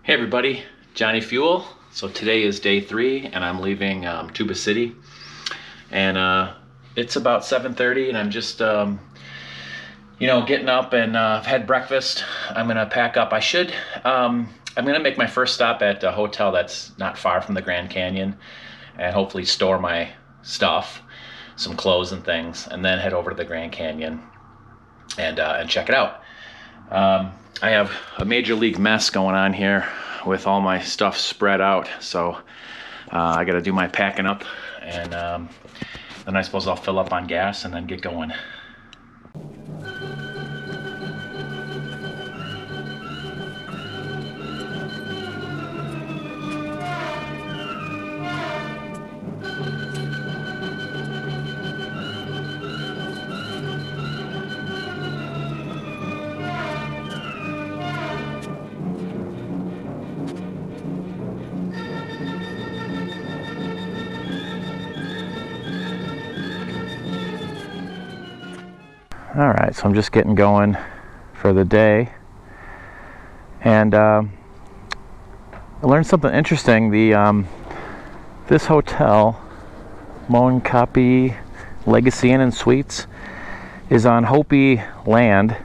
Hey everybody, Johnny Fuel. So today is day 3 and I'm leaving Tuba City, and it's about 7:30 and I'm just getting up, and I've had breakfast. I'm gonna pack up. I'm gonna make my first stop at a hotel that's not far from the Grand Canyon and hopefully store my stuff, some clothes and things, and then head over to the Grand Canyon and check it out. I have a major league mess going on here with all my stuff spread out, so I got to do my packing up, and then I suppose I'll fill up on gas and then get going. All right, so I'm just getting going for the day, and I learned something interesting. This hotel, MOENKOPI Legacy Inn and Suites, is on Hopi land.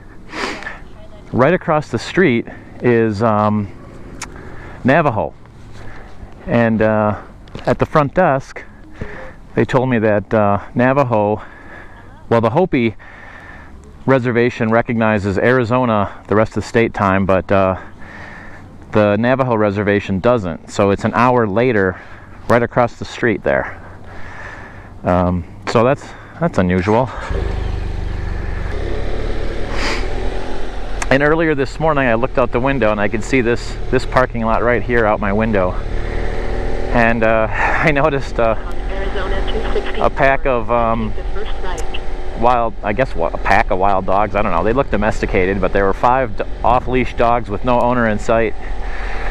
Right across the street is Navajo, and at the front desk they told me that Navajo, well, the Hopi reservation recognizes Arizona the rest of the state time, but the Navajo reservation doesn't, so it's an hour later right across the street there. So that's unusual. And earlier this morning I looked out the window and I could see this parking lot right here out my window, and I noticed a pack of a pack of wild dogs. I don't know, they look domesticated, but there were 5 off-leash dogs with no owner in sight,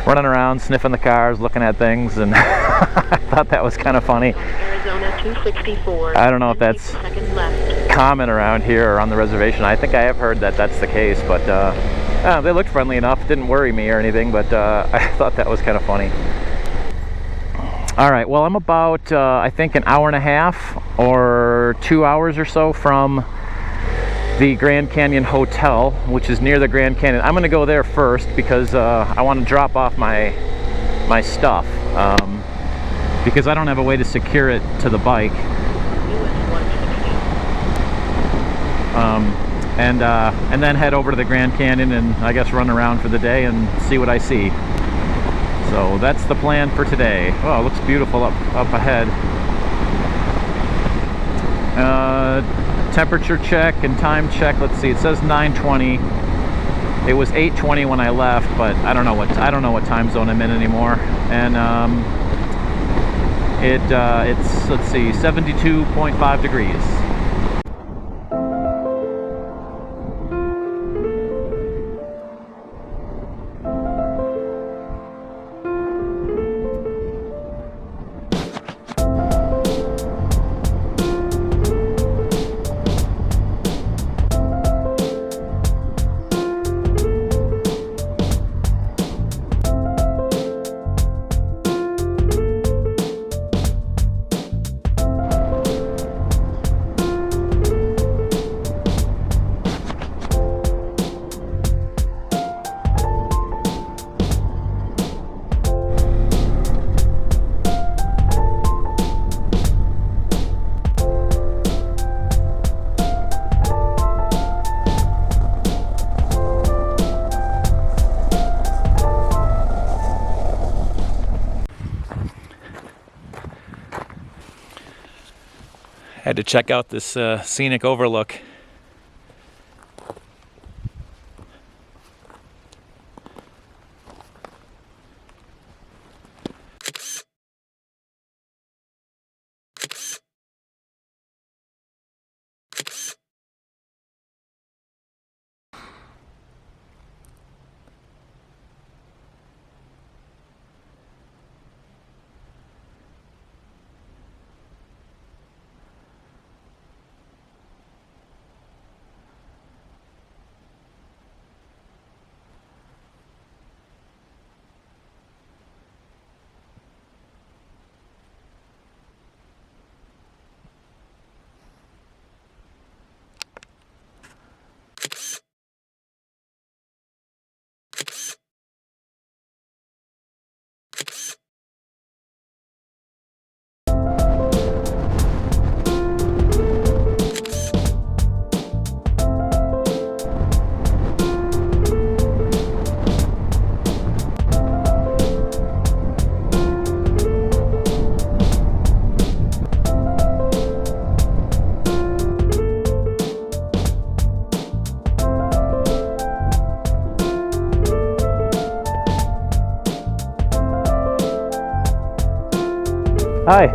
running around sniffing the cars, looking at things, and I thought that was kind of funny. I don't know if that's common around here or on the reservation. I think I have heard that that's the case, but they looked friendly enough. Didn't worry me or anything, but I thought that was kind of funny. All right, well, I'm about I think an hour and a half or 2 hours or so from the Grand Canyon Hotel, which is near the Grand Canyon. I'm going to go there first because I want to drop off my stuff, because I don't have a way to secure it to the bike. And then head over to the Grand Canyon and I guess run around for the day and see what I see. So that's the plan for today. Oh, it looks beautiful up ahead. Temperature check and time check. Let's see. It says 9:20. It was 8:20 when I left, but I don't know what time zone I'm in anymore. And it's, let's see, 72.5 degrees. Had to check out this scenic overlook. Hi.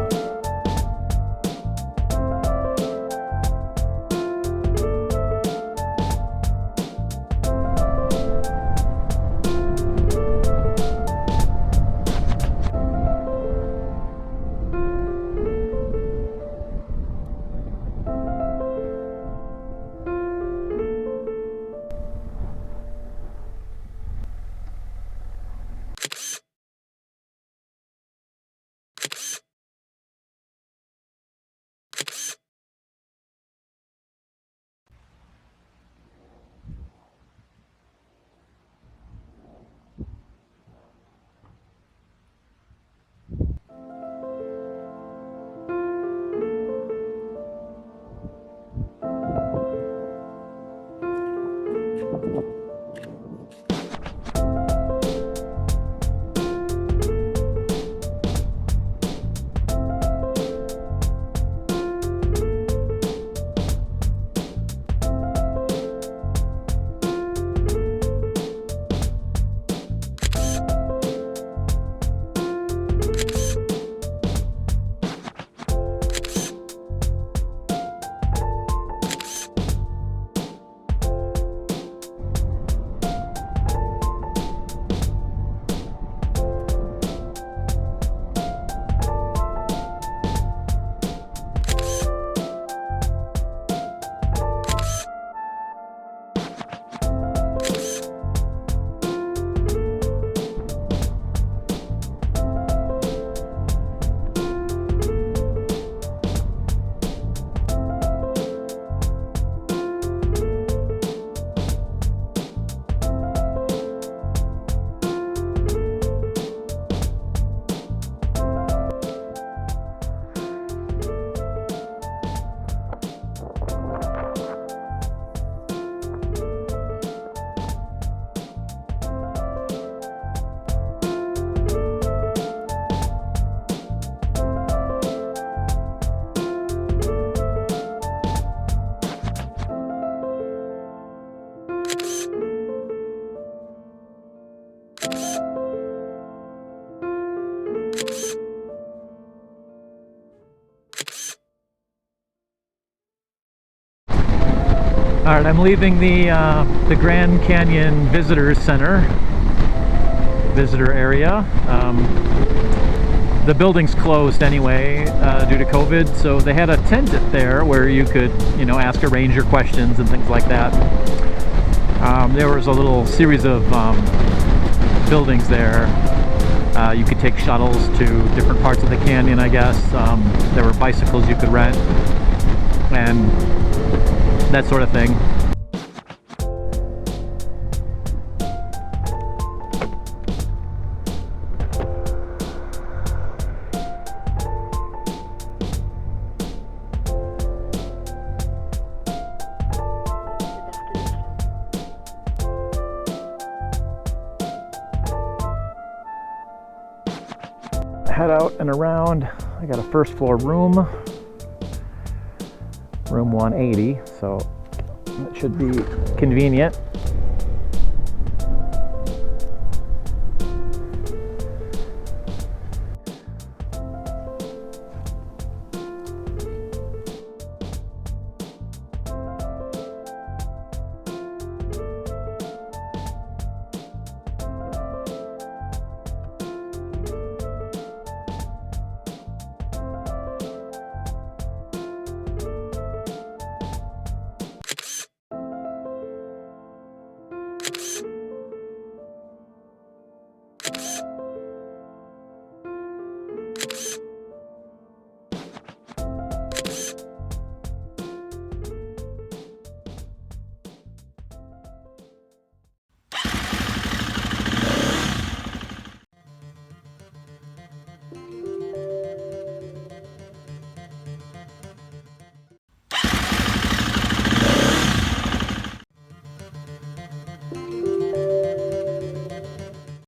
All right, I'm leaving the Grand Canyon Visitor Center, visitor area. The building's closed anyway due to COVID, so they had a tent there where you could, you know, ask a ranger questions and things like that. There was a little series of buildings there. You could take shuttles to different parts of the canyon, I guess. There were bicycles you could rent and that sort of thing. Head out and around. I got a first floor room 180, so it should be convenient.